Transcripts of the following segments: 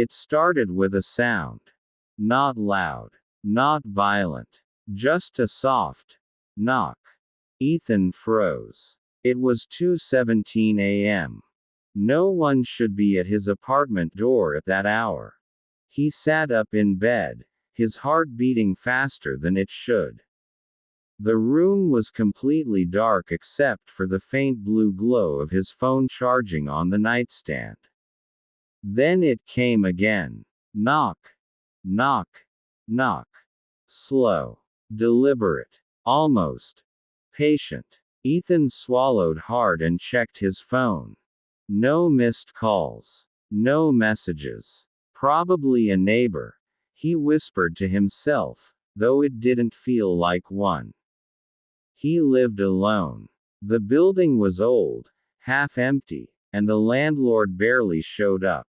It started with a sound. Not loud. Not violent. Just a soft knock. Ethan froze. It was 2:17 a.m. No one should be at his apartment door at that hour. He sat up in bed, his heart beating faster than it should. The room was completely dark except for the faint blue glow of his phone charging on the nightstand. Then it came again. Knock. Knock. Knock. Slow. Deliberate. Almost patient. Ethan swallowed hard and checked his phone. No missed calls. No messages. Probably a neighbor, he whispered to himself, though it didn't feel like one. He lived alone. The building was old, half empty, and the landlord barely showed up.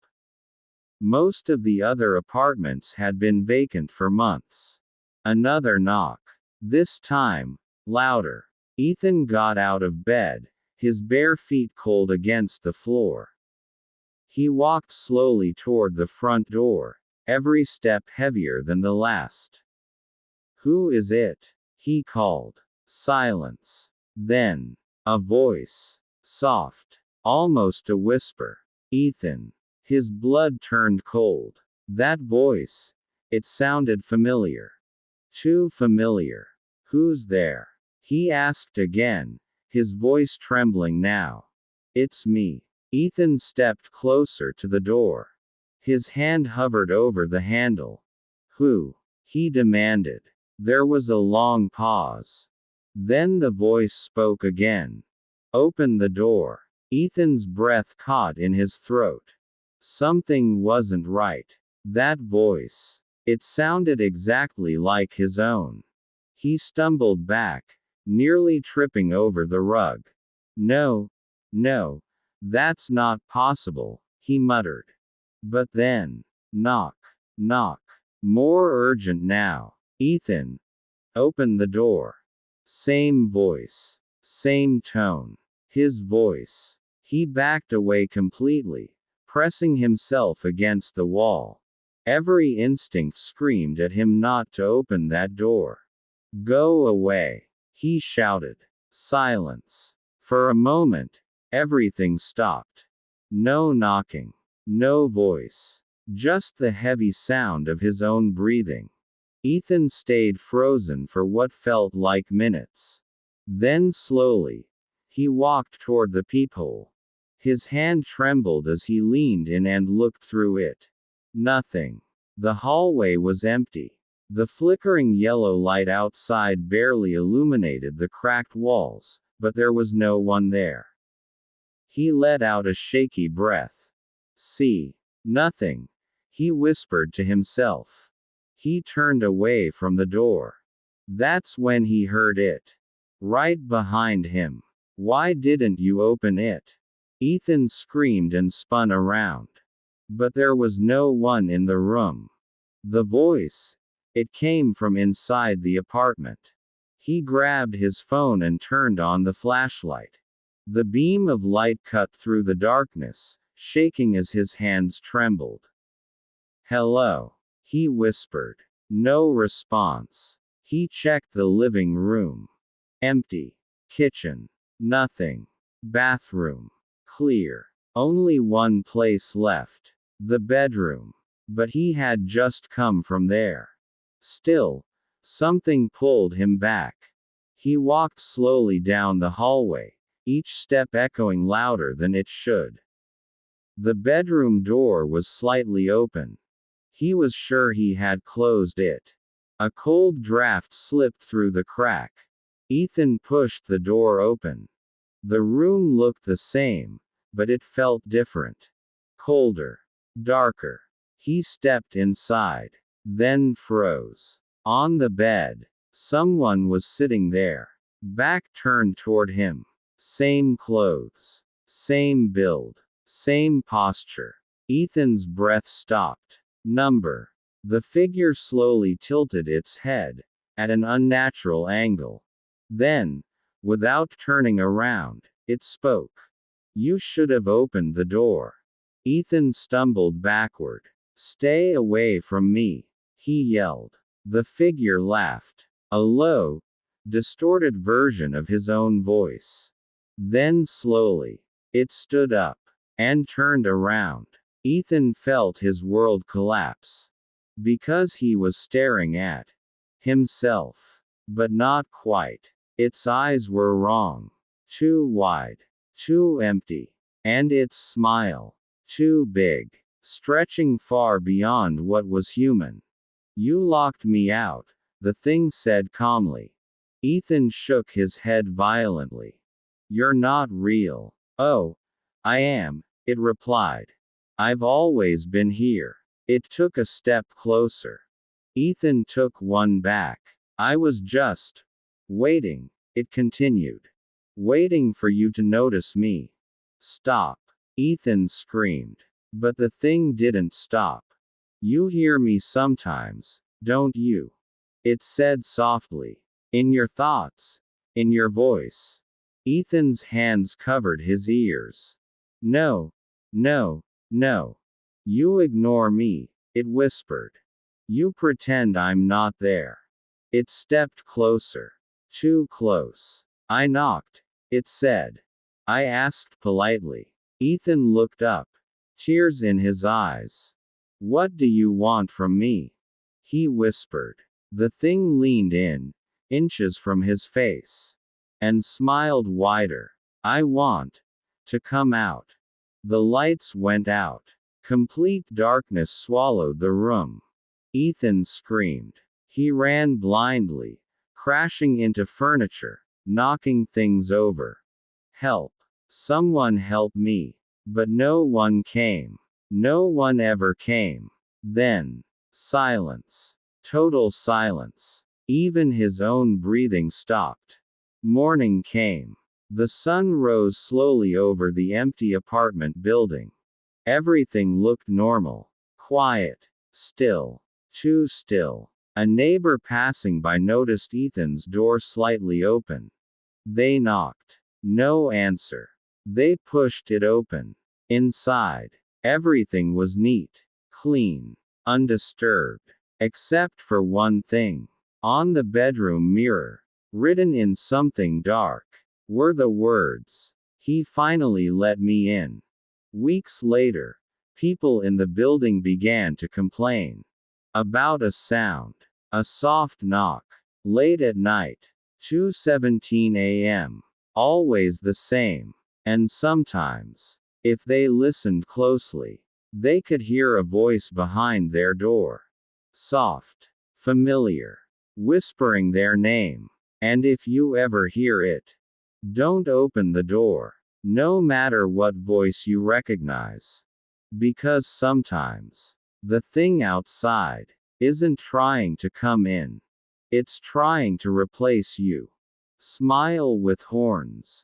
Most of the other apartments had been vacant for months. Another knock. This time, louder. Ethan got out of bed, his bare feet cold against the floor. He walked slowly toward the front door, every step heavier than the last. "Who is it?" he called. Silence. Then, a voice. Soft. Almost a whisper. "Ethan." His blood turned cold. That voice. It sounded familiar. Too familiar. "Who's there?" he asked again, his voice trembling now. "It's me." Ethan stepped closer to the door. His hand hovered over the handle. "Who?" he demanded. There was a long pause. Then the voice spoke again. "Open the door." Ethan's breath caught in his throat. Something wasn't right. That voice. It sounded exactly like his own. He stumbled back, nearly tripping over the rug. "No. No. That's not possible," he muttered. But then, knock. Knock. More urgent now. "Ethan. Open the door." Same voice. Same tone. His voice. He backed away completely, pressing himself against the wall. Every instinct screamed at him not to open that door. "Go away," he shouted. Silence. For a moment, everything stopped. No knocking. No voice. Just the heavy sound of his own breathing. Ethan stayed frozen for what felt like minutes. Then slowly, he walked toward the peephole. His hand trembled as he leaned in and looked through it. Nothing. The hallway was empty. The flickering yellow light outside barely illuminated the cracked walls, but there was no one there. He let out a shaky breath. "See. Nothing," he whispered to himself. He turned away from the door. That's when he heard it. Right behind him. "Why didn't you open it?" Ethan screamed and spun around. But there was no one in the room. The voice. It came from inside the apartment. He grabbed his phone and turned on the flashlight. The beam of light cut through the darkness, shaking as his hands trembled. "Hello," he whispered. No response. He checked the living room. Empty. Kitchen. Nothing. Bathroom. Clear. Only one place left. The bedroom. But he had just come from there. Still, something pulled him back. He walked slowly down the hallway, each step echoing louder than it should. The bedroom door was slightly open. He was sure he had closed it. A cold draft slipped through the crack. Ethan pushed the door open. The room looked the same, but it felt different. Colder. Darker. He stepped inside. Then froze. On the bed, someone was sitting there. Back turned toward him. Same clothes. Same build. Same posture. Ethan's breath stopped. Number. The figure slowly tilted its head, at an unnatural angle. Then, without turning around, it spoke. "You should have opened the door." Ethan stumbled backward. Stay away from me, he yelled. The figure laughed. A low, distorted version of his own voice. Then slowly, it stood up and turned around. Ethan felt his world collapse. Because he was staring at himself. But not quite. Its eyes were wrong. Too wide. Too empty. And its smile. Too big. Stretching far beyond what was human. You locked me out, the thing said calmly. Ethan shook his head violently. You're not real. Oh, I am, it replied. I've always been here. It took a step closer. Ethan took one back. I was just waiting, it continued. Waiting for you to notice me. Stop, Ethan screamed. But the thing didn't stop. You hear me sometimes, don't you? It said softly. In your thoughts. In your voice. Ethan's hands covered his ears. No. No. No. You ignore me, it whispered. You pretend I'm not there. It stepped closer. Too close. I knocked, it said. I asked politely. Ethan looked up. Tears in his eyes. What do you want from me? He whispered. The thing leaned in, inches from his face. And smiled wider. I want to come out. The lights went out. Complete darkness swallowed the room. Ethan screamed. He ran blindly, crashing into furniture, knocking things over. Help! Someone help me! But no one came. No one ever came. Then, silence. Total silence. Even his own breathing stopped. Morning came. The sun rose slowly over the empty apartment building. Everything looked normal. Quiet. Still. Too still. A neighbor passing by noticed Ethan's door slightly open. They knocked. No answer. They pushed it open. Inside, everything was neat, clean, undisturbed. Except for one thing. On the bedroom mirror, written in something dark, were the words, "He finally let me in." Weeks later, people in the building began to complain about a sound, a soft knock, late at night, 2:17 a.m., always the same, and sometimes, if they listened closely, they could hear a voice behind their door. Soft, familiar, whispering their name. And if you ever hear it, don't open the door, no matter what voice you recognize. Because sometimes, the thing outside isn't trying to come in. It's trying to replace you. Smile with horns.